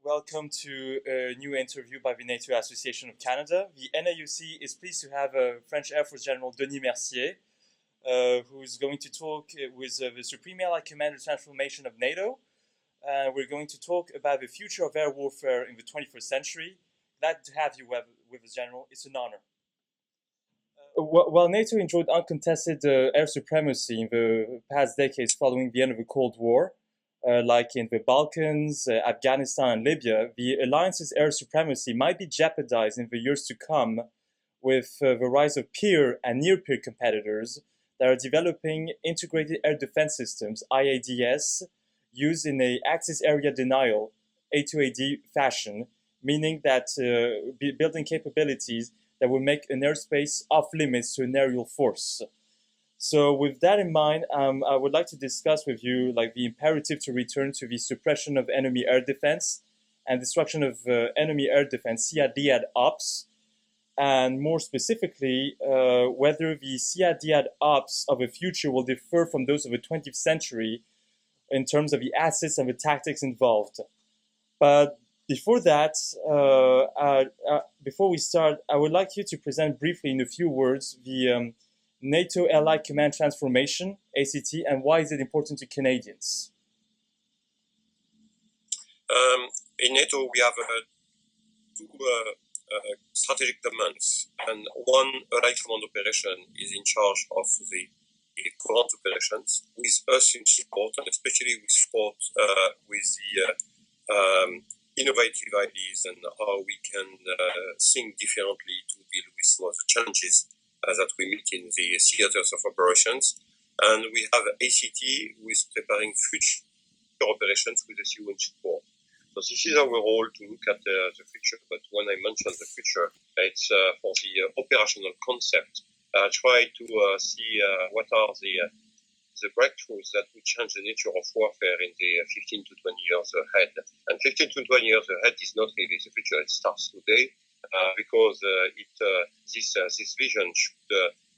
welcome to a new interview by the NATO Association of Canada. The NAUC is pleased to have French Air Force General Denis Mercier, who is going to talk with the Supreme Allied Commander Transformation of NATO. We're going to talk about the future of air warfare in the 21st century. Glad to have you with us, General. It's an honor. While NATO enjoyed uncontested air supremacy in the past decades following the end of the Cold War, like in the Balkans, Afghanistan, and Libya, the alliance's air supremacy might be jeopardized in the years to come with the rise of peer and near-peer competitors that are developing integrated air defense systems, IADS, used in a axis area denial, A2AD fashion, meaning that building capabilities that will make an airspace off limits to an aerial force. So with that in mind, I would like to discuss with you the imperative to return to the suppression of enemy air defense and destruction of enemy air defense, SACT ops, and more specifically, whether the SACT ops of the future will differ from those of the 20th century in terms of the assets and the tactics involved. But before that, before we start, I would like you to present briefly in a few words the NATO Allied Command Transformation, ACT, and why is it important to Canadians? In NATO, we have two strategic commands, and one Allied Command Operation is in charge of the current operations, with us in support, and especially we support with the innovative ideas and how we can think differently to deal with some of the challenges that we meet in the theaters of operations. And we have ACT who is preparing future operations with the UN support. So this is our role to look at the future, but when I mention the future, it's for the operational concept. Try to see what are the breakthroughs that will change the nature of warfare in the 15 to 20 years ahead. And 15 to 20 years ahead is not really the future, it starts today, because this vision should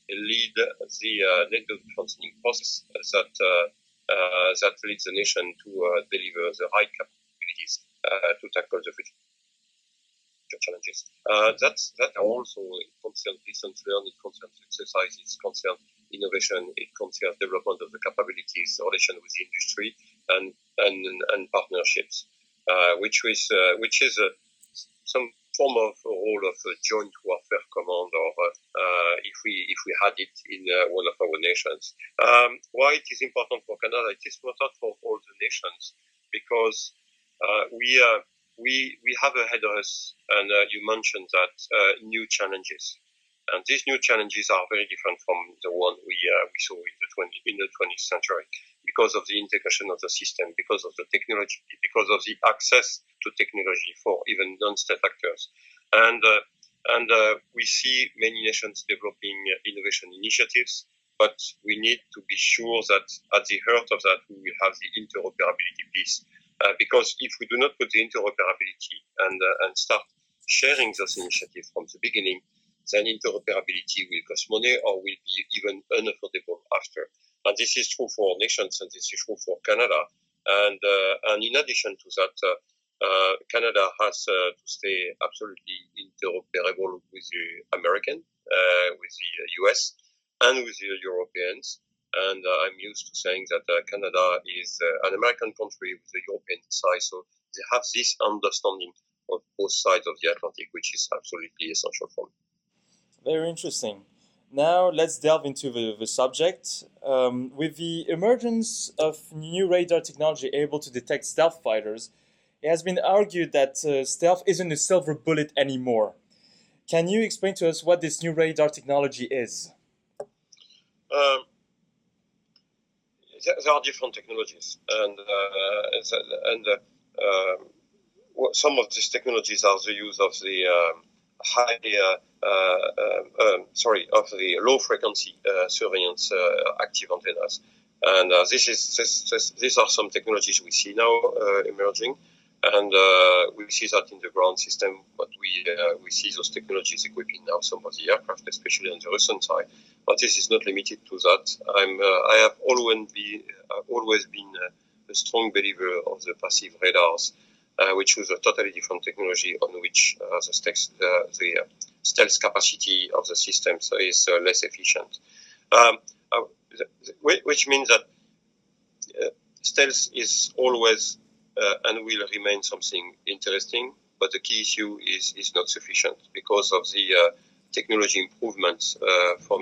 lead the NATO functioning process that leads the nation to deliver the right capabilities to tackle the future challenges. That also concerns lessons learned, it concerns exercises, it concerns innovation, it concerns development of the capabilities, relation with the industry, and partnerships, which is some form of role of a joint warfare command, or if we had it in one of our nations. Why it is important for Canada? It is important for all the nations because we have ahead of us, and you mentioned that, new challenges. And these new challenges are very different from the one we saw in the 20th century, because of the integration of the system, because of the technology, because of the access to technology for even non-state actors. And we see many nations developing innovation initiatives, but we need to be sure that at the heart of that we will have the interoperability piece. Because if we do not put the interoperability and start sharing those initiatives from the beginning, then interoperability will cost money or will be even unaffordable after. And this is true for nations, and this is true for Canada. And in addition to that, Canada has to stay absolutely interoperable with the American, with the US, and with the Europeans. And I'm used to saying that Canada is an American country with a European side, so they have this understanding of both sides of the Atlantic, which is absolutely essential for me. Very interesting. Now let's delve into the subject. With the emergence of new radar technology able to detect stealth fighters, it has been argued that stealth isn't a silver bullet anymore. Can you explain to us what this new radar technology is? There are different technologies, and some of these technologies are the use of the of the low frequency surveillance active antennas, and these are some technologies we see now emerging, and we see that in the ground system. But we see those technologies equipping now some of the aircraft, especially on the Russian side. But this is not limited to that. I have always been a strong believer of the passive radars we choose a totally different technology on which the stealth capacity of the system is less efficient. Which means that stealth is always and will remain something interesting, but the key issue is not sufficient because of the technology improvements for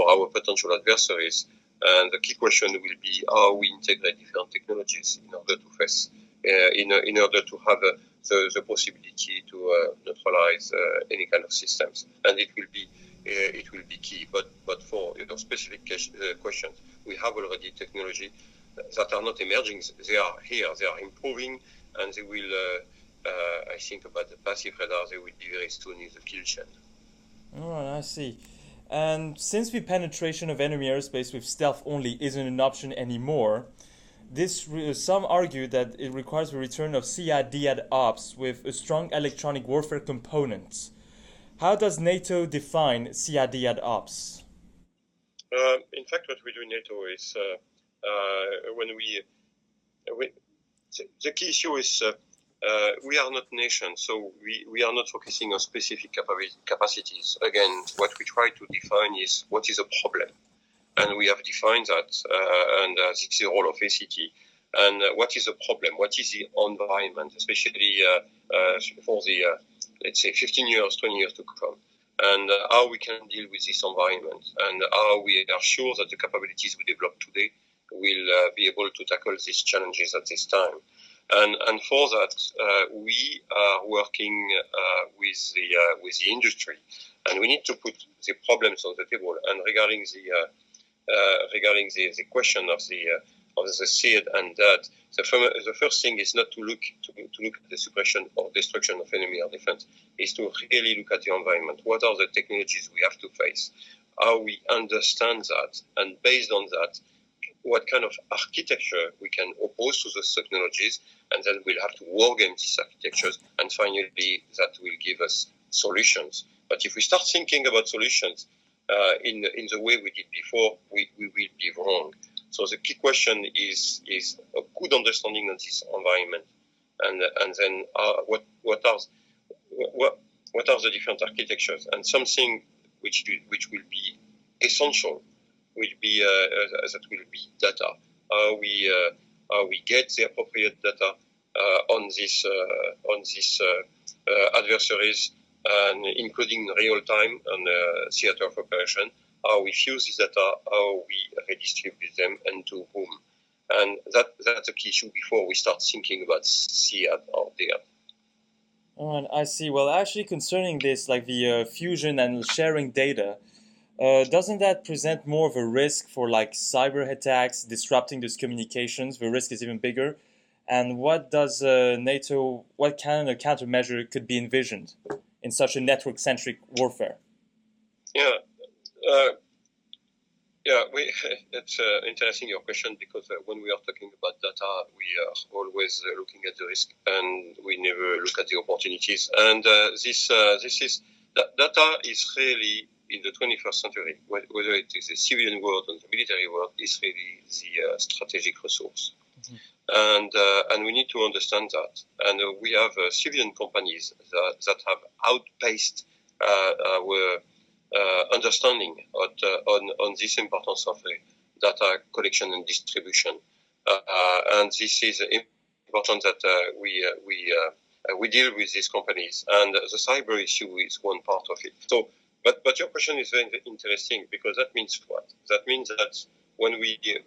our potential adversaries. And the key question will be how we integrate different technologies in order to face, in order to have the possibility to neutralize any kind of systems. And it will be key. But for your specific questions, we have already technology that are not emerging. They are here. They are improving, and they will. I think about the passive radar. They will be very soon in the kill chain. All right, I see. And since the penetration of enemy airspace with stealth only isn't an option anymore, some argue that it requires the return of SACT ops with a strong electronic warfare component. How does NATO define SACT ops? In fact, what we do in NATO is the key issue is we are not nations, so we are not focusing on specific capacities. Again, what we try to define is what is a problem, and we have defined that, and this is the role of ACT. And what is the problem? What is the environment, especially for the, let's say, 15 years, 20 years to come, and how we can deal with this environment, and how we are sure that the capabilities we develop today will be able to tackle these challenges at this time. And for that, we are working with the industry, and we need to put the problems on the table. And regarding the question of the SEAD and that, the first thing is not to look at the suppression or destruction of enemy air defense, is to really look at the environment. What are the technologies we have to face? How we understand that, and based on that, what kind of architecture we can oppose to those technologies, and then we'll have to wargame these architectures, and finally that will give us solutions. But if we start thinking about solutions in the way we did before, we will be wrong. So the key question is a good understanding of this environment, and then what are the different architectures, and something which will be essential will be that will be data. How we get the appropriate data on these adversaries, and including real time on theater of operation. How we fuse this data, how we redistribute them, and to whom. And that's a key issue before we start thinking about SEAD or DEAD. Oh, I see. Well, actually, concerning this, like the fusion and sharing data, doesn't that present more of a risk for like cyber attacks, disrupting those communications? The risk is even bigger. And what does what kind of countermeasure could be envisioned in such a network-centric warfare? It's interesting your question, because when we are talking about data, we are always looking at the risk, and we never look at the opportunities. And data is really, in the 21st century, whether it is the civilian world or the military world, is really the strategic resource. Mm-hmm. And we need to understand that. And we have civilian companies that have outpaced our understanding on this importance of data collection and distribution, and this is important that we deal with these companies, and the cyber issue is one part of it. So, but your question is very interesting, because that means what? That means that when we deal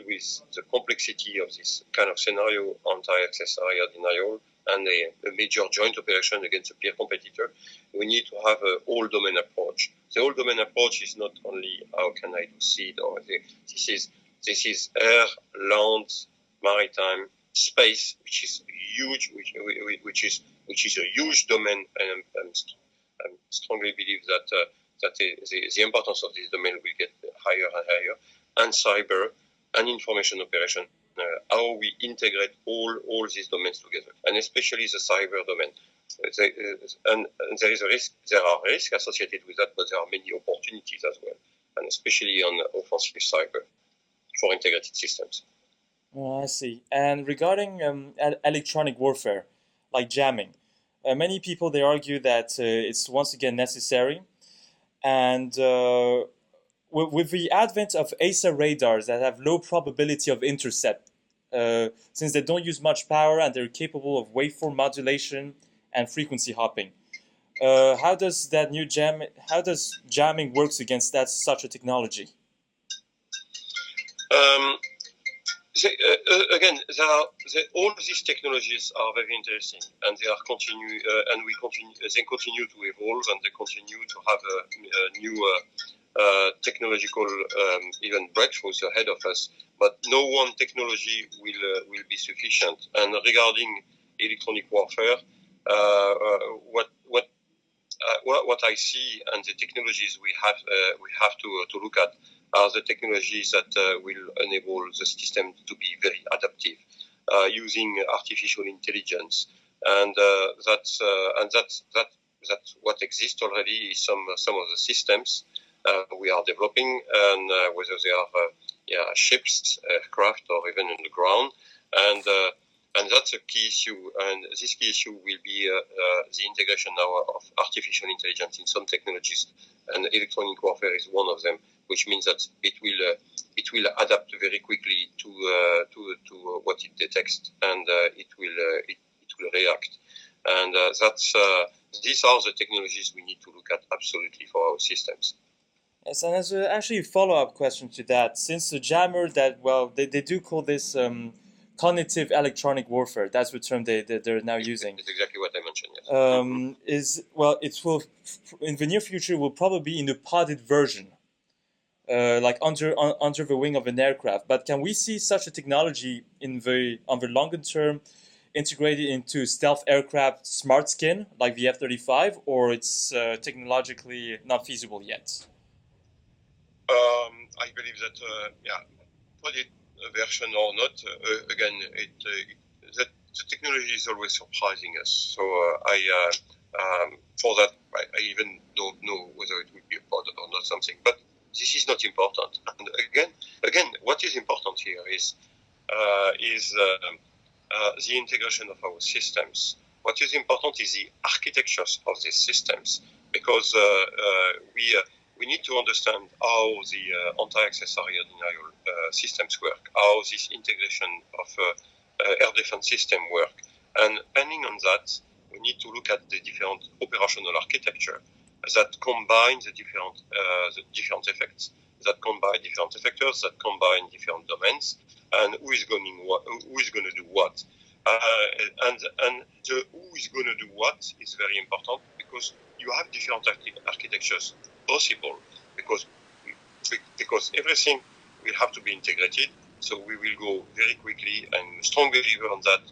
with the complexity of this kind of scenario, anti-access area denial, and a major joint operation against a peer competitor, we need to have an all-domain approach. The all-domain approach is not only how can I do SEAD, or this is air, land, maritime, space, which is huge, which is a huge domain, and I strongly believe that the importance of this domain will get higher and higher, and cyber and information operation. How we integrate all these domains together, and especially the cyber domain. And there is a risk. There are risks associated with that, but there are many opportunities as well, and especially on offensive cyber for integrated systems. Oh, I see. And regarding electronic warfare, like jamming, many people they argue that it's once again necessary, and with the advent of ASA radars that have low probability of intercept, since they don't use much power and they're capable of waveform modulation and frequency hopping. How does that new jam? How does jamming works against that such a technology? Um, all these technologies are very interesting, and they are continue, and we continue. They continue to evolve, and they continue to have a new technological even breakthroughs ahead of us. But no one technology will be sufficient. And regarding electronic warfare, what I see and the technologies we have to look at are the technologies that will enable the system to be very adaptive, using artificial intelligence, and that's what exists already. Some of the systems we are developing, and whether they are ships, aircraft, or even on the ground, and that's a key issue. And this key issue will be the integration now of artificial intelligence in some technologies, and electronic warfare is one of them, which means that it will adapt very quickly to what it detects, and it will react. And these are the technologies we need to look at absolutely for our systems. Yes, and as actually a follow-up question to that, since the jammer that, well, they do call this cognitive electronic warfare, that's the term they're now using. It's exactly what I mentioned, yes. Is, well, it will, in the near future, will probably be in a podded version, like under the wing of an aircraft. But can we see such a technology on the longer term integrated into stealth aircraft smart skin, like the F-35, or it's technologically not feasible yet? I believe that, podded version or not, again, the technology is always surprising us. So for that, I even don't know whether it will be a pod or not something. But this is not important. And again, what is important here is the integration of our systems. What is important is the architectures of these systems, because we need to understand how the anti-access area denial systems work, how this integration of air defense system work. And depending on that, we need to look at the different operational architecture that combine the different effects, that combine different effectors, that combine different domains, and who is going to do what. And the who is going to do what is very important, because you have different architectures possible, because everything will have to be integrated. So we will go very quickly and strongly on that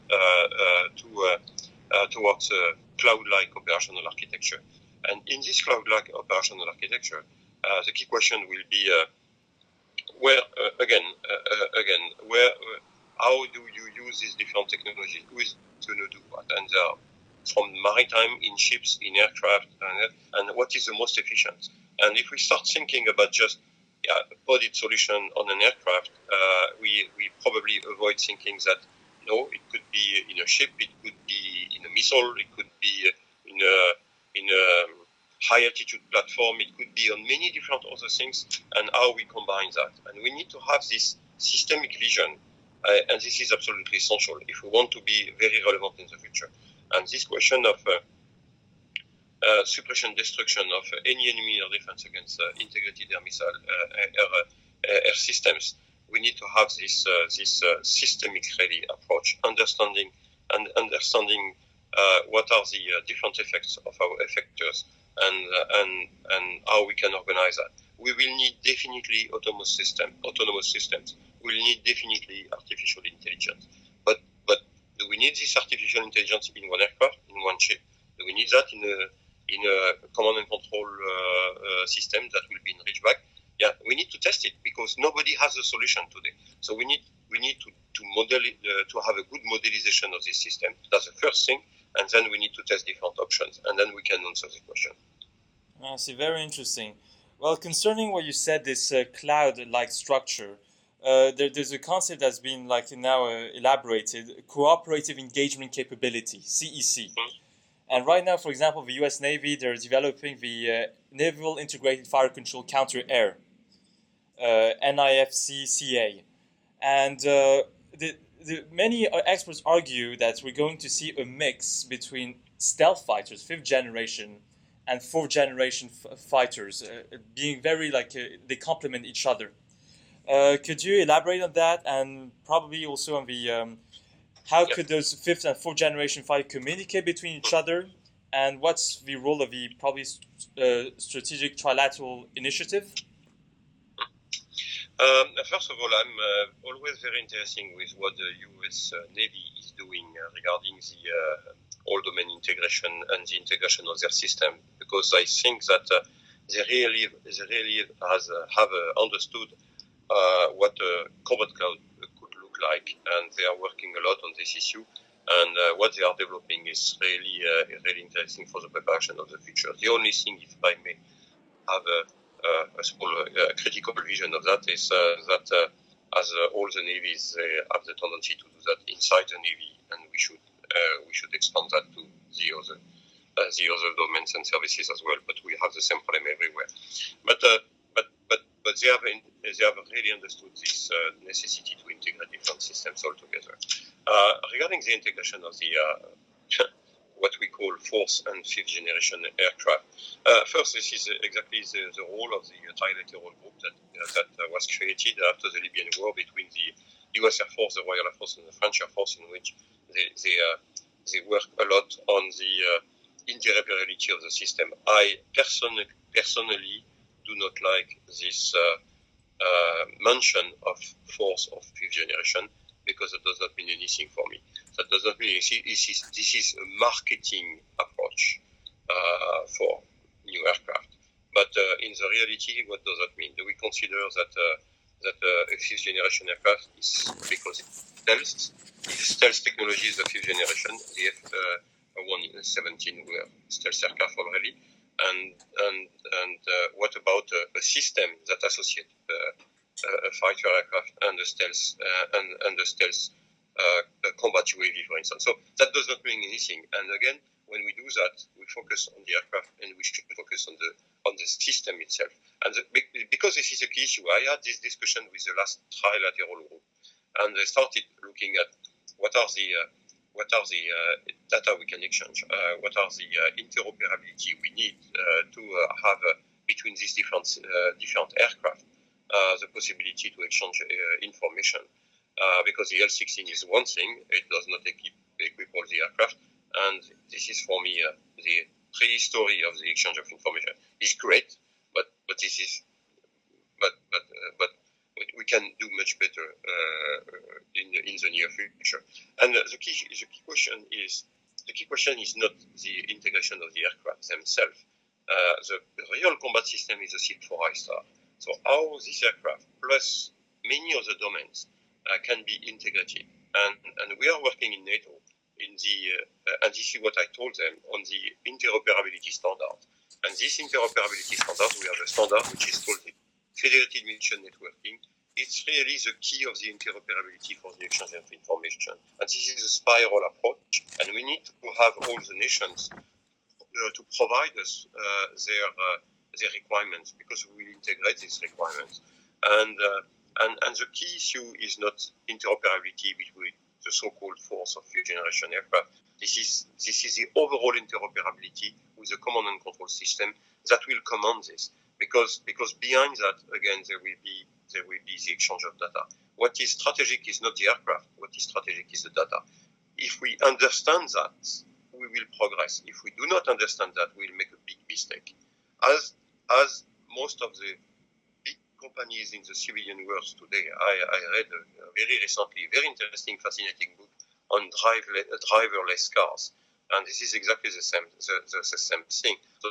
towards cloud-like operational architecture. And in this cloud-like operational architecture, the key question will be how do you use these different technologies? Who is going to do what? And from maritime, in ships, in aircraft, and what is the most efficient? And if we start thinking about just a podded solution on an aircraft, we probably avoid thinking that no, it could be in a ship, it could be in a missile, it could be in a high altitude platform, it could be on many different other things, and how we combine that. And we need to have this systemic vision, and this is absolutely essential if we want to be very relevant in the future. And this question of suppression, destruction of any enemy air defense against integrated air missile air systems, we need to have this systemic ready approach, understanding what are the different effects of our effectors, and how we can organize that. We will need definitely autonomous systems. We will need definitely artificial intelligence. But do we need this artificial intelligence in one aircraft, in one ship? Do we need that in a command and control system that will be in Ridgeback? Yeah, we need to test it, because nobody has a solution today. So we need to model it, to have a good modelization of this system. That's the first thing, and then we need to test different options, and then we can answer the question. I see, very interesting. Well, concerning what you said, this cloud-like structure, there's a concept that's been now elaborated: cooperative engagement capability, CEC. And right now, for example, the U.S. Navy, they're developing the Naval Integrated Fire Control Counter-Air, NIFC-CA. And many experts argue that we're going to see a mix between stealth fighters, 5th generation, and 4th generation fighters, being very they complement each other. Could you elaborate on that, and probably also on the how could those 5th and 4th generation fighters communicate between each other, and what's the role of the probably strategic trilateral initiative? First of all, I'm always very interested with what the U.S. Navy is doing regarding the all domain integration and the integration of their system, because I think that they really have understood what a combat cloud could look like, and they are working a lot on this issue. And what they are developing is really interesting for the preparation of the future. The only thing, if I may have a small critical vision of that, is that as all the navies, they have the tendency to do that inside the navy, and we should expand that to the other domains and services as well. But we have the same problem everywhere. But they have really understood this necessity to integrate different systems altogether. Regarding the integration of the what we call 4th and 5th generation aircraft, first, this is exactly the role of the trilateral group that was created after the Libyan War between the U.S. Air Force, the Royal Air Force, and the French Air Force, in which they work a lot on the interoperability of the system. I personally do not like this mention of 4th or 5th generation, because it does not mean anything for me. That does not mean anything. This is a marketing approach for new aircraft. But in the reality, what does that mean? Do we consider that a 5th generation aircraft is because it's stealth technology is the 5th generation? The F-117 were stealth aircraft already. And what about a system that associates a fighter aircraft and the stealth combat UAV, for instance? So that does not mean anything. And again, when we do that, we focus on the aircraft, and we should focus on the system itself. And because this is a key issue, I had this discussion with the last trilateral group, and they started looking at what are the data we can exchange, what are the interoperability we need to have between these different aircraft, the possibility to exchange information, because the L-16 is one thing, it does not equip all the aircraft, and this is for me the prehistory of the exchange of information. It's great, but this is but we can do much better in the near future. And the key question is not the integration of the aircraft themselves. The real combat system is a C4I star. So how this aircraft plus many other domains can be integrated, and we are working in NATO in the and this is what I told them on the interoperability standard. And this interoperability standard, we have a standard which is called the Federated Mission Networking. It's really the key of the interoperability for the exchange of information. And this is a spiral approach, and we need to have all the nations to provide us their requirements, because we will integrate these requirements. And the key issue is not interoperability between the so-called 4th or 5th generation aircraft. This is the overall interoperability with the command and control system that will command this. Because behind that, again, there will be the exchange of data. What is strategic is not the aircraft. What is strategic is the data. If we understand that, we will progress. If we do not understand that, we'll make a big mistake. As most of the big companies in the civilian world today, I read very recently a very interesting, fascinating book on driverless cars, and this is exactly the same thing. So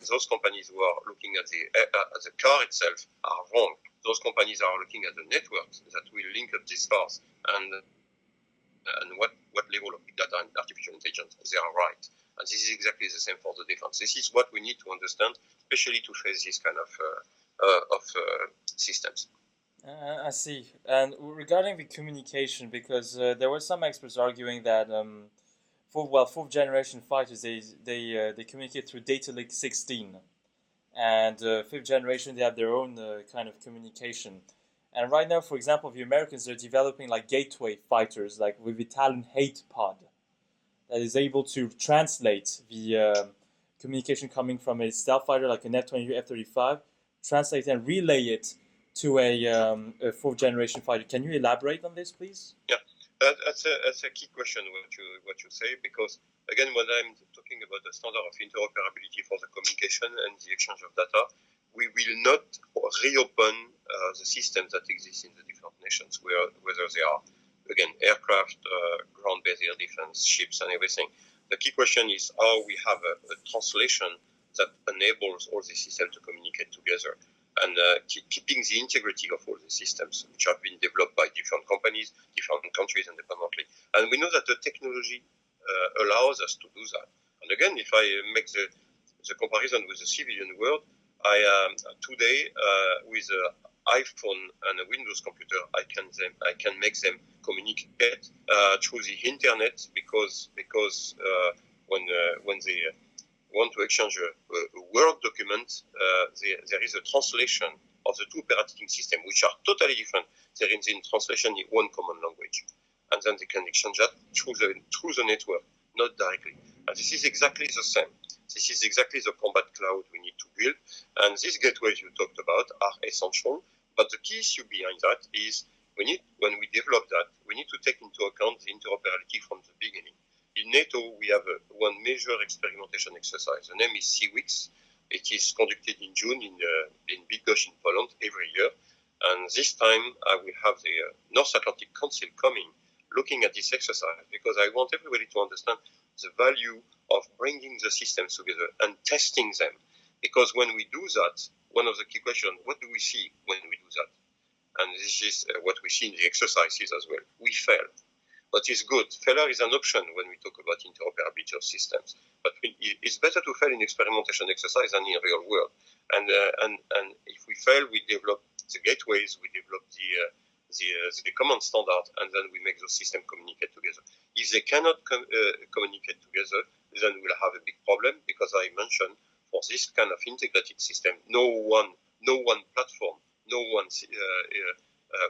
those companies who are looking at the car itself are wrong. Those companies are looking at the networks that will link up these cars and what level of big data and artificial intelligence they are right. And this is exactly the same for the defense. This is what we need to understand, especially to face this kind of systems. I see. And regarding the communication, because there were some experts arguing that fourth generation fighters they communicate through data link 16, and fifth generation they have their own kind of communication. And right now, for example, the Americans are developing like gateway fighters, like with the Talon Hate pod, that is able to translate the communication coming from a stealth fighter like an F-22, F-35, translate and relay it to a fourth generation fighter. Can you elaborate on this, please? Yeah, that's a key question what you say, because again, when I'm talking about the standard of interoperability for the communication and the exchange of data, we will not reopen the systems that exist in the different nations, whether they are, again, aircraft, ground-based air defense, ships, and everything. The key question is how we have a translation that enables all the systems to communicate together, and keeping the integrity of all the systems, which have been developed by different companies, different countries independently. And we know that the technology allows us to do that. And again, if I make the comparison with the civilian world, today with an iPhone and a Windows computer, I can make them communicate through the internet, because when they want to exchange a Word document, there is a translation of the two operating systems, which are totally different. There is in translation in one common language, and then they can exchange that through the network, not directly. And this is exactly the same. This is exactly the combat cloud we need to build. And these gateways you talked about are essential. But the key issue behind that is when we develop that, we need to take into account the interoperability from the beginning. In NATO, we have one major experimentation exercise. The name is CWIX. It is conducted in June in Bydgoszcz in Poland every year. And this time, we have the North Atlantic Council coming, looking at this exercise, because I want everybody to understand the value of bringing the systems together and testing them. Because when we do that, one of the key questions, what do we see when we do that? And this is what we see in the exercises as well. We fail. But it's good. Failure is an option when we talk about interoperability of systems. But it's better to fail in experimentation exercise than in real world. And if we fail, we develop the gateways, we develop the common standard, and then we make those systems communicate together. If they cannot communicate together, then we'll have a big problem, because I mentioned for this kind of integrated system, no one platform, no one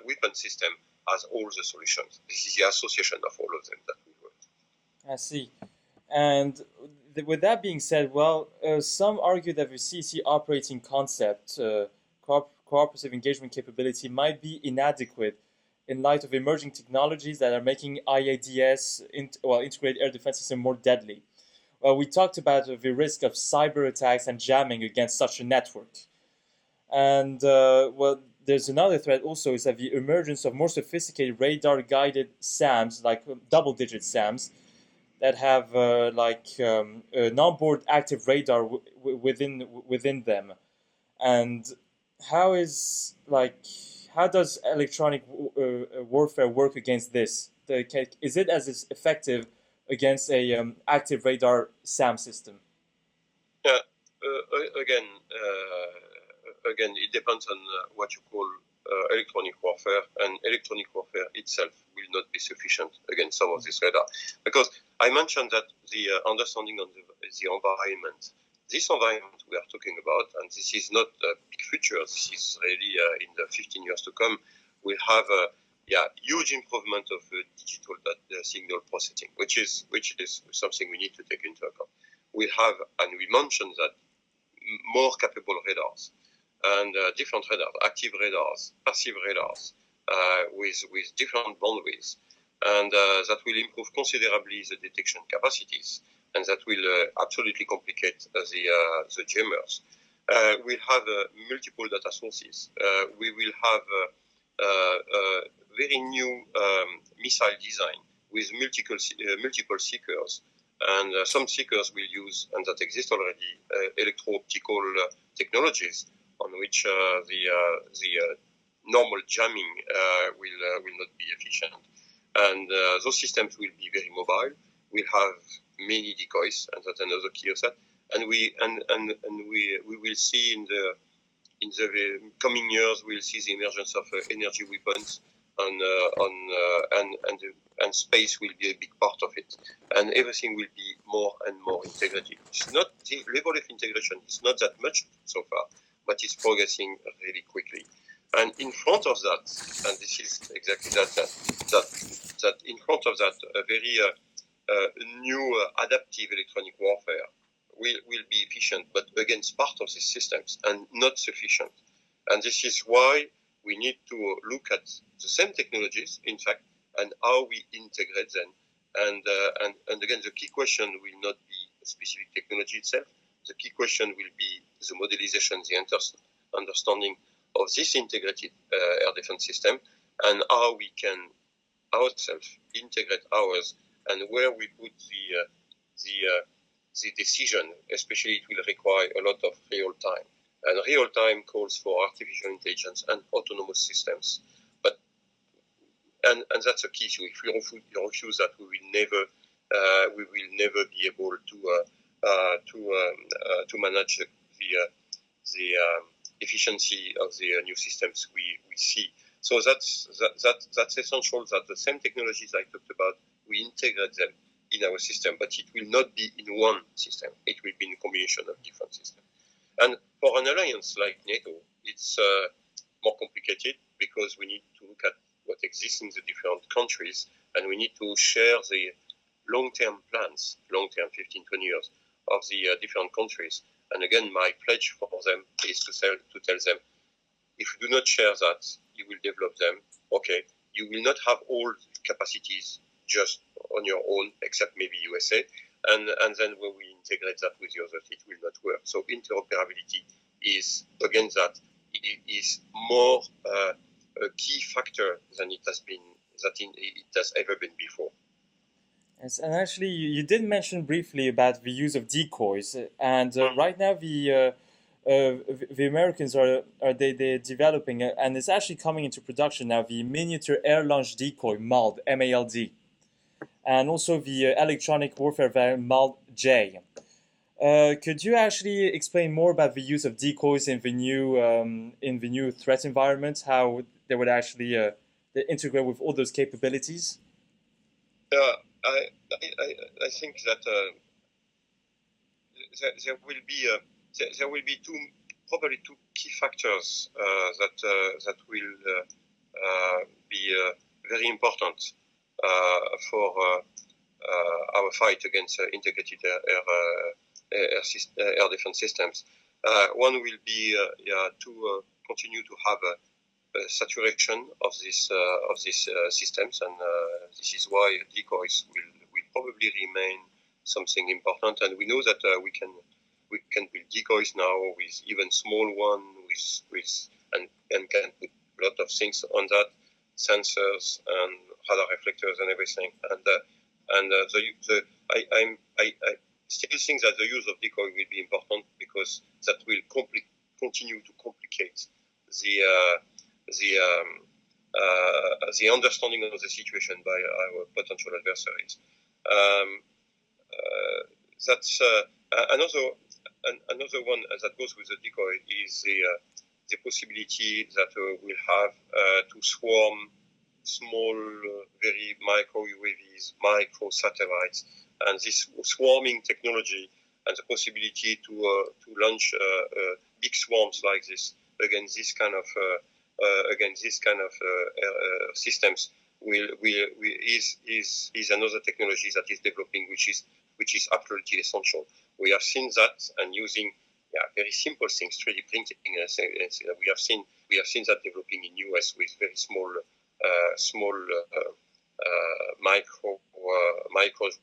weapon system has all the solutions. This is the association of all of them that will work. I see. And with that being said, well, some argue that the CC operating concept, cooperative engagement capability, might be inadequate in light of emerging technologies that are making IADS, integrated air defense system, more deadly. We talked about the risk of cyber attacks and jamming against such a network. And, there's another threat also, is that the emergence of more sophisticated radar-guided SAMs, like double-digit SAMs, that have an onboard active radar within them. And how does electronic warfare work against this? Is it as effective against a active radar SAM system? Yeah. Again, it depends on what you call electronic warfare, and electronic warfare itself will not be sufficient against some of this radar. Because I mentioned that the understanding of the environment, this environment we are talking about, and this is not a big future, this is really in the 15 years to come, we have a huge improvement of digital signal processing, which is something we need to take into account. We have, and we mentioned that, more capable radars, and different radars, active radars, passive radars, with different boundaries, and that will improve considerably the detection capacities, and that will absolutely complicate the jammers. We'll have multiple data sources. We will have very new missile design with multiple seekers, and some seekers will use, and that exist already, electro-optical technologies, on which the normal jamming will not be efficient. And those systems will be very mobile. We'll have many decoys, and that's another key of that. And we will see in in the coming years, we'll see the emergence of energy weapons, and space will be a big part of it, and everything will be more and more integrated. It's not the level of integration; it's not that much so far, but it's progressing really quickly. And in front of that, and this is exactly that in front of that, a very new adaptive electronic warfare will be efficient, but against part of these systems and not sufficient. And this is why we need to look at the same technologies, in fact, and how we integrate them. And again, the key question will not be the specific technology itself. The key question will be the modelization, the understanding of this integrated air defense system, and how we can ourselves integrate ours, and where we put the decision. Especially, it will require a lot of real time, and real time calls for artificial intelligence and autonomous systems. But and that's a key issue. If we refuse that, we will never be able to manage the efficiency of the new systems we see. So that's essential that the same technologies I talked about, we integrate them in our system, but it will not be in one system. It will be in a combination of different systems. And for an alliance like NATO, it's more complicated because we need to look at what exists in the different countries, and we need to share the long-term plans, long-term 15, 20 years of the different countries. And again, my pledge for them is to tell them, if you do not share that, you will develop them. Okay, you will not have all capacities just on your own, except maybe USA. And then when we integrate that with the others, it will not work. So interoperability is, again, that it is more a key factor than it has ever been before. Yes, and actually, you did mention briefly about the use of decoys, and right now the Americans they're developing, and it's actually coming into production now, the miniature air launch decoy MALD, MALD, and also the electronic warfare variant MALD-J. Could you actually explain more about the use of decoys in the new threat environment, how they would actually they integrate with all those capabilities? I think that there will be probably two key factors that will be very important for our fight against integrated air defense systems. One will be to continue to have a saturation of these systems, and this is why decoys will probably remain something important. And we know that we can build decoys now with even small one and can put a lot of things on that, sensors and radar reflectors and everything. I still think that the use of decoy will be important because that will continue to complicate the understanding of the situation by our potential adversaries. That's another one that goes with the decoy is the possibility that we'll have to swarm small, very micro UAVs, micro satellites, and this swarming technology and the possibility to launch big swarms like this against this kind of systems is another technology that is developing, which is absolutely essential. We have seen that, and using very simple things, 3D printing. We have seen that developing in US with very small micro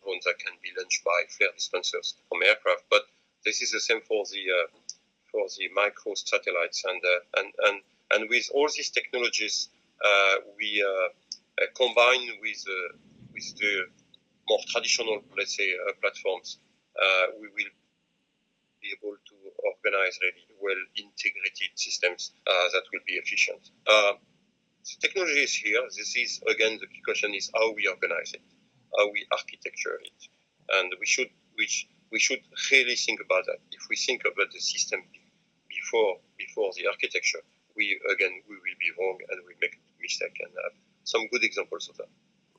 drones that can be launched by flare dispensers from aircraft. But this is the same for the micro satellites, and with all these technologies, we combine with the more traditional, let's say, platforms, we will be able to organize really well integrated systems that will be efficient. The technology is here. This is, again, the key question is how we organize it, how we architecture it, and we should really think about that. If we think about the system before the architecture, we will be wrong and we make a mistake, and have some good examples of that.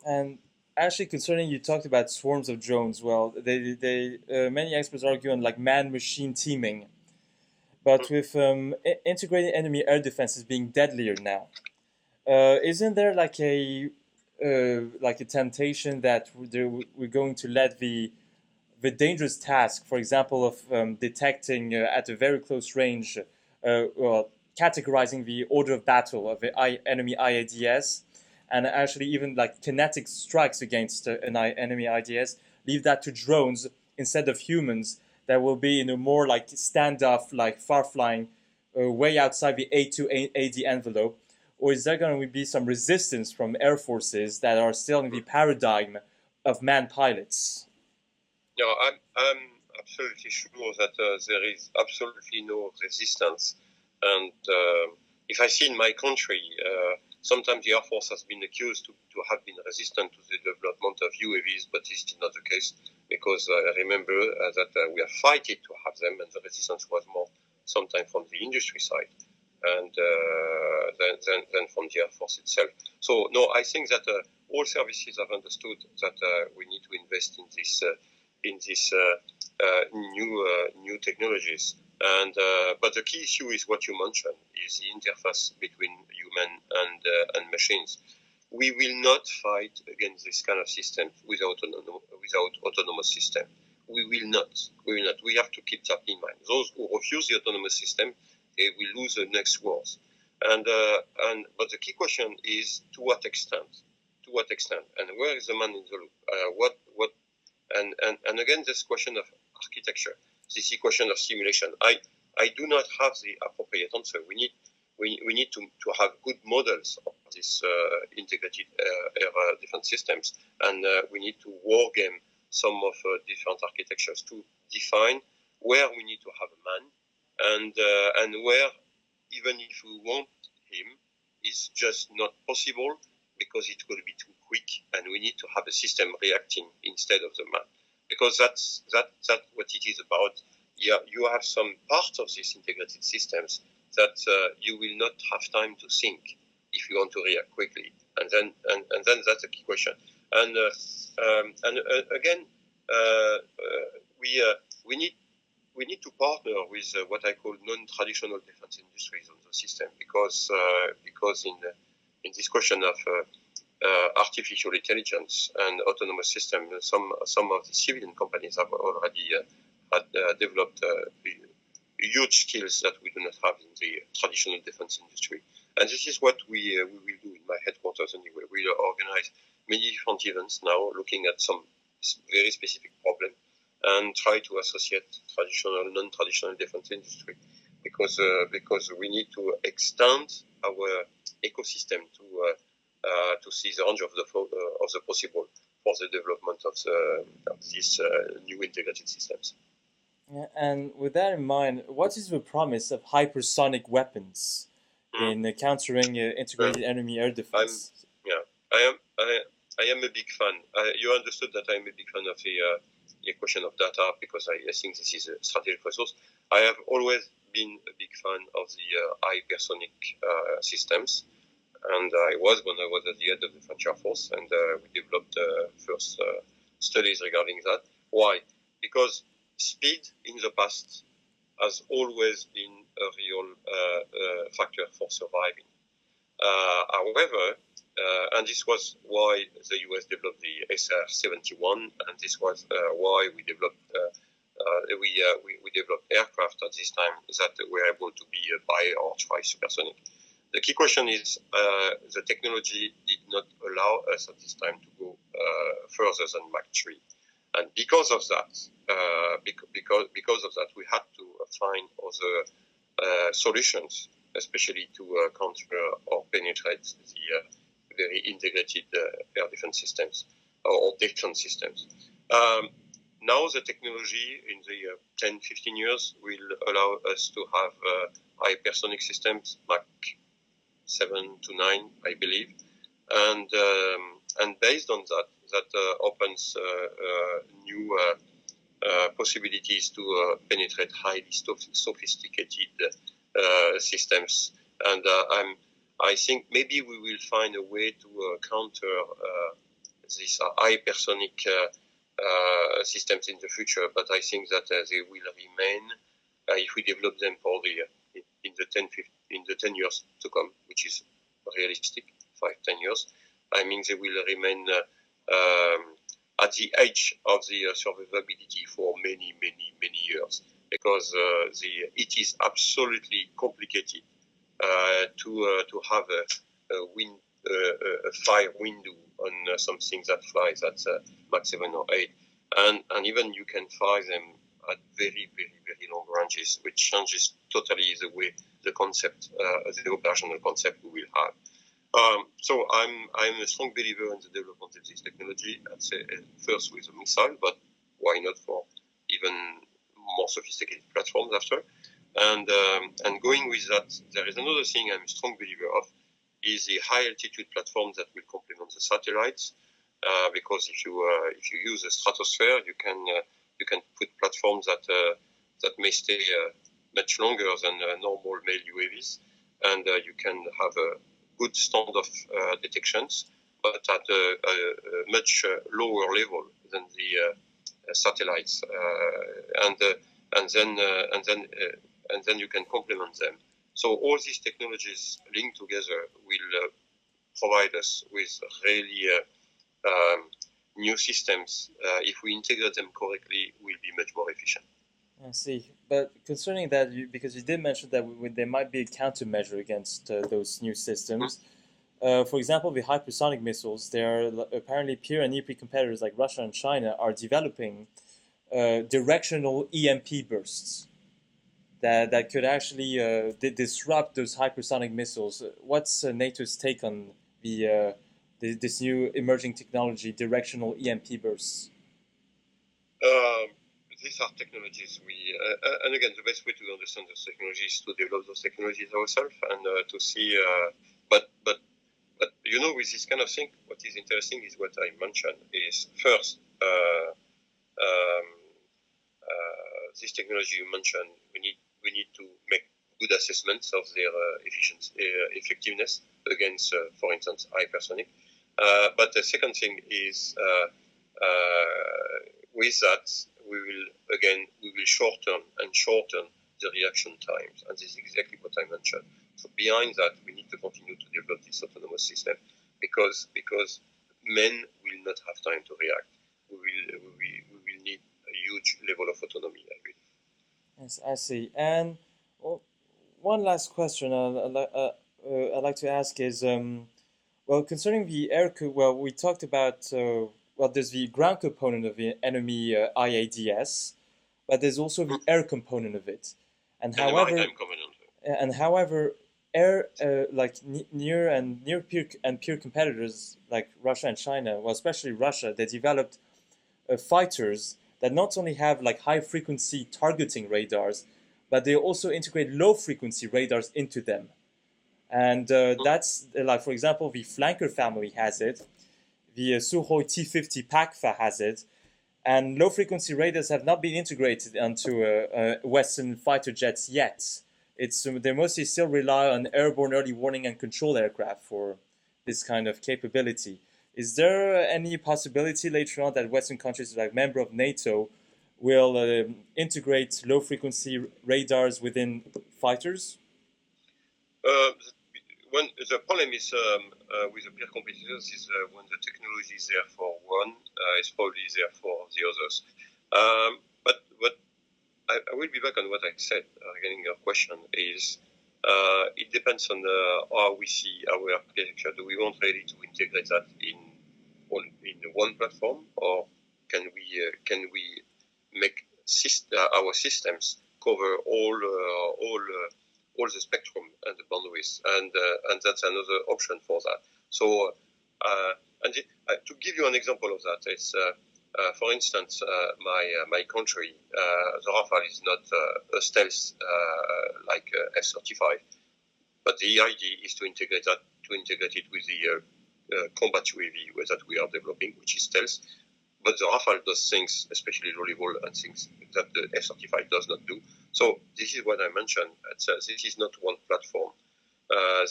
And actually, concerning you talked about swarms of drones. Well, many experts argue on like man-machine teaming, but with integrated enemy air defenses being deadlier now, isn't there like a temptation that we're going to let the dangerous task, for example, of detecting at a very close range, categorizing the order of battle of the enemy IADS, and actually even like kinetic strikes against an enemy IDS, leave that to drones instead of humans that will be in a more like standoff, like far-flying, way outside the A2 AD envelope? Or is there going to be some resistance from air forces that are still in the paradigm of manned pilots? No, I'm absolutely sure that there is absolutely no resistance. And if I see in my country, sometimes the Air Force has been accused to have been resistant to the development of UAVs, but this is not the case, because I remember that we are fighting to have them, and the resistance was more sometimes from the industry side and than from the Air Force itself. So no, I think that all services have understood that we need to invest in this new technologies. And but the key issue is what you mentioned, is the interface between human and machines. We will not fight against this kind of system without autonomous system. We will not. We have to keep that in mind. Those who refuse the autonomous system, they will lose the next wars. But the key question is to what extent? To what extent? And where is the man in the loop? And again, this question of architecture, this question of simulation. I do not have the appropriate answer. We need to have good models of these integrated air defense systems, and we need to war game some of different architectures to define where we need to have a man, and where, even if we want him, is just not possible because it will be too quick, and we need to have a system reacting instead of the man. Because that's what it is about. Yeah, you have some parts of these integrated systems that you will not have time to think if you want to react quickly, and then that's a key question. And again, we need to partner with what I call non-traditional defense industries on the system, because in this question of artificial intelligence and autonomous systems, some of the civilian companies have already developed huge skills that we do not have in the traditional defense industry. And this is what we will do in my headquarters anyway. We will organize many different events now, looking at some very specific problem, and try to associate traditional, non-traditional defense industry, because we need to extend our ecosystem to see the range of the possible for the development of these new integrated systems. Yeah, and with that in mind, what is the promise of hypersonic weapons in countering integrated enemy air defense? I am a big fan. You understood that I am a big fan of the equation of data, because I think this is a strategic resource. I have always been a big fan of the hypersonic systems. And I was when I was at the head of the French Air Force, and we developed first studies regarding that. Why? Because speed in the past has always been a real factor for surviving. However, and this was why the US developed the SR-71, and this was why we developed we developed aircraft at this time that were able to be bi- or tri-supersonic. The key question is the technology did not allow us at this time to go further than Mach 3, and because of that, we had to find other solutions, especially to counter or penetrate the very integrated air defense systems or defense systems. Now the technology in the 10-15 years will allow us to have hypersonic systems, Mach 7 to 9, I believe, and based on that opens new possibilities to penetrate highly sophisticated systems, and I think maybe we will find a way to counter these hypersonic systems in the future. But I think that they will remain if we develop them for in the 10 years to come, which is realistic, 5-10 years. I mean, they will remain at the edge of the survivability for many years, because it is absolutely complicated to have a fire window on something that flies at Mach 7 or 8, and even you can fire them at very long ranges, which changes totally the way the concept, the operational concept we will have. So I'm a strong believer in the development of this technology. I'd say first with a missile, but why not for even more sophisticated platforms after? And going with that, there is another thing I'm a strong believer of, is the high altitude platforms that will complement the satellites. Because if you use a stratosphere, you can put platforms that may stay much longer than normal male UAVs, and you can have a good standoff detections, but at a much lower level than the satellites, and then you can complement them. So all these technologies linked together will provide us with really new systems. If we integrate them correctly, will be much more efficient. I see. But concerning that, because you did mention that there might be a countermeasure against those new systems. For example, the hypersonic missiles, there are apparently peer and near-peer competitors like Russia and China are developing directional EMP bursts that could actually disrupt those hypersonic missiles. What's NATO's take on this new emerging technology, directional EMP bursts? These are technologies and again, the best way to understand those technologies is to develop those technologies ourselves and to see. But with this kind of thing, what is interesting is what I mentioned is first, this technology you mentioned, we need to make good assessments of their effectiveness against, for instance, hypersonic. But the second thing is, with that, we will shorten the reaction times, and this is exactly what I mentioned. So behind that, we need to continue to develop this autonomous system, because men will not have time to react. We will need a huge level of autonomy, I believe. Yes, I see. And one last question I'd like to ask is, concerning the air, we talked about, there's the ground component of the enemy IADS, but there's also the air component of it. And the maritime component. And however, air near peer competitors like Russia and China, well, especially Russia, they developed fighters that not only have like high frequency targeting radars, but they also integrate low frequency radars into them. And that's like, for example, the Flanker family has it, the Sukhoi T-50 PACFA has it, and low frequency radars have not been integrated onto Western fighter jets yet. They mostly still rely on airborne early warning and control aircraft for this kind of capability. Is there any possibility later on that Western countries, like member of NATO, will integrate low frequency radars within fighters? The problem is with the peer competitors is when the technology is there for one, it's probably there for the others. But I will be back on what I said regarding your question. Is it depends on how we see our architecture. Do we want really to integrate that in one platform, or can we make our systems cover all the spectrum and the boundaries, and that's another option for that. So, to give you an example of that, it's for instance, my country, the Rafale is not a stealth like F-35, but the idea is to integrate it with the combat UAV that we are developing, which is stealth. but the Rafale does things, especially low level, and things that the F-35 does not do. So this is what I mentioned. This is not one platform.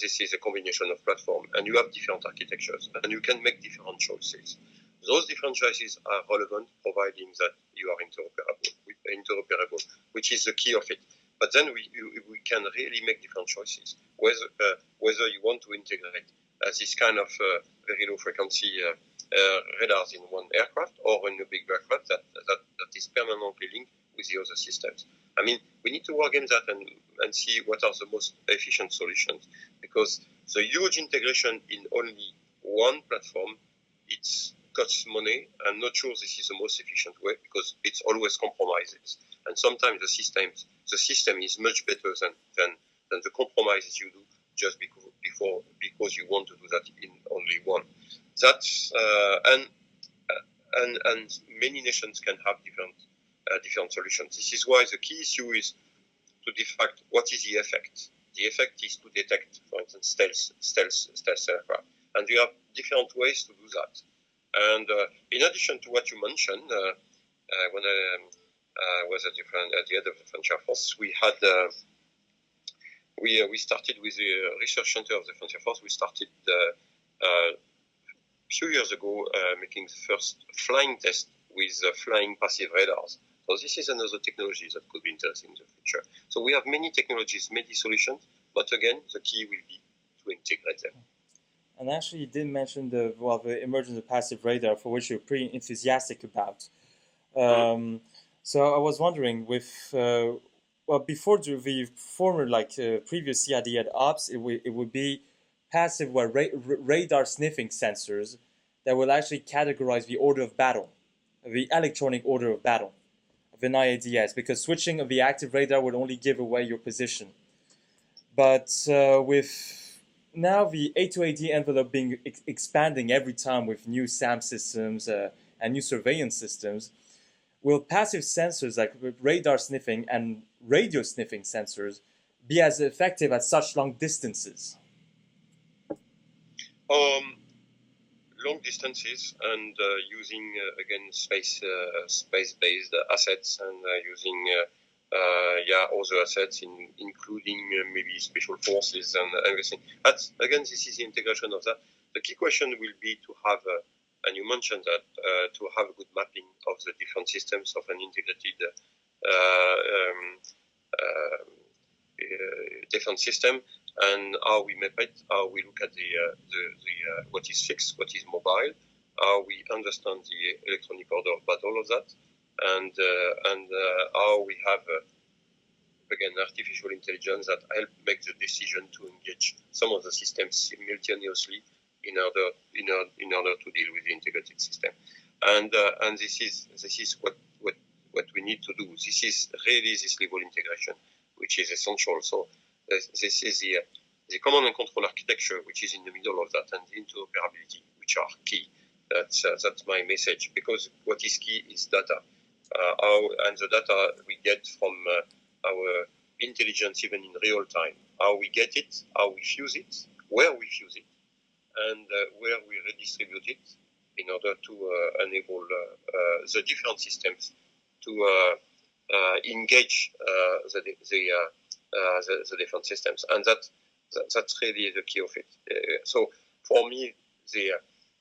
This is a combination of platform, and you have different architectures, and you can make different choices. Those different choices are relevant, providing that you are interoperable, which is the key of it. But then we can really make different choices, whether you want to integrate this kind of very low frequency radars in one aircraft or in a big aircraft that is permanently linked with the other systems. I mean, we need to work in that and see what are the most efficient solutions, because the huge integration in only one platform, it costs money. I'm not sure this is the most efficient way, because it's always compromises. And sometimes the system is much better than the compromises you do just because you want to do that in only one. That's and many nations can have different solutions. This is why the key issue is to define what is the effect. The effect is to detect, for instance, stealth aircraft, and we have different ways to do that. And in addition to what you mentioned, when I was at the head of the French Air Force, we had we started with the research center of the French Air Force. We started a few years ago making the first flying test with flying passive radars. So this is another technology that could be interesting in the future. So we have many technologies, many solutions, but again, the key will be to integrate them. And actually, you did mention the emergence of passive radar, for which you're pretty enthusiastic about. So I was wondering, with before the former previous CID at ops, it would be passive radar sniffing sensors that will actually categorize the order of battle, the electronic order of battle of an IADS, because switching of the active radar would only give away your position. But with now the A2AD envelope being expanding every time with new SAM systems and new surveillance systems, will passive sensors like radar sniffing and radio sniffing sensors be as effective at such long distances? Long distances and using again space-based assets and using other assets, including maybe special forces and everything. That's again, this is the integration of that. The key question will be to have, and you mentioned that, to have a good mapping of the different systems of an integrated defense system, and how we map it, how we look at the what is fixed, what is mobile, how we understand the electronic order of battle of that, and how we have again artificial intelligence that help make the decision to engage some of the systems simultaneously in order to deal with the integrated system, and this is what we need to do. This is really this level integration, which is essential. So this is the command and control architecture, which is in the middle of that, and the interoperability, which are key. That's my message, because what is key is data. And the data we get from our intelligence, even in real time. How we get it, how we fuse it, where we fuse it, and where we redistribute it in order to enable the different systems to engage the different systems, and that's really the key of it. So for me,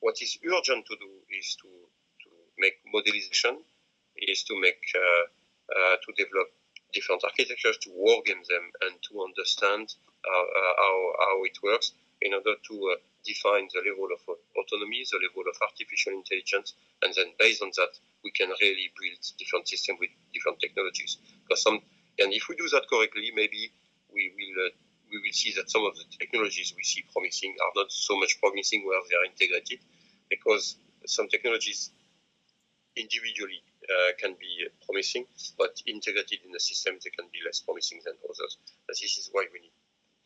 what is urgent to do is to make modelization, is to make to develop different architectures, to wargame them, and to understand how it works in order to define the level of autonomy, the level of artificial intelligence, and then based on that, we can really build different systems with different technologies. And if we do that correctly, maybe we will see that some of the technologies we see promising are not so much promising where they are integrated, because some technologies individually can be promising, but integrated in the system, they can be less promising than others. And this is why we need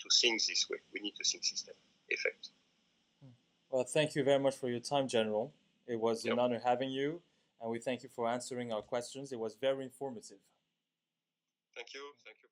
to think this way. We need to think system effect. Well, thank you very much for your time, General. It was an honor having you, and we thank you for answering our questions. It was very informative. Thank you. Thank you.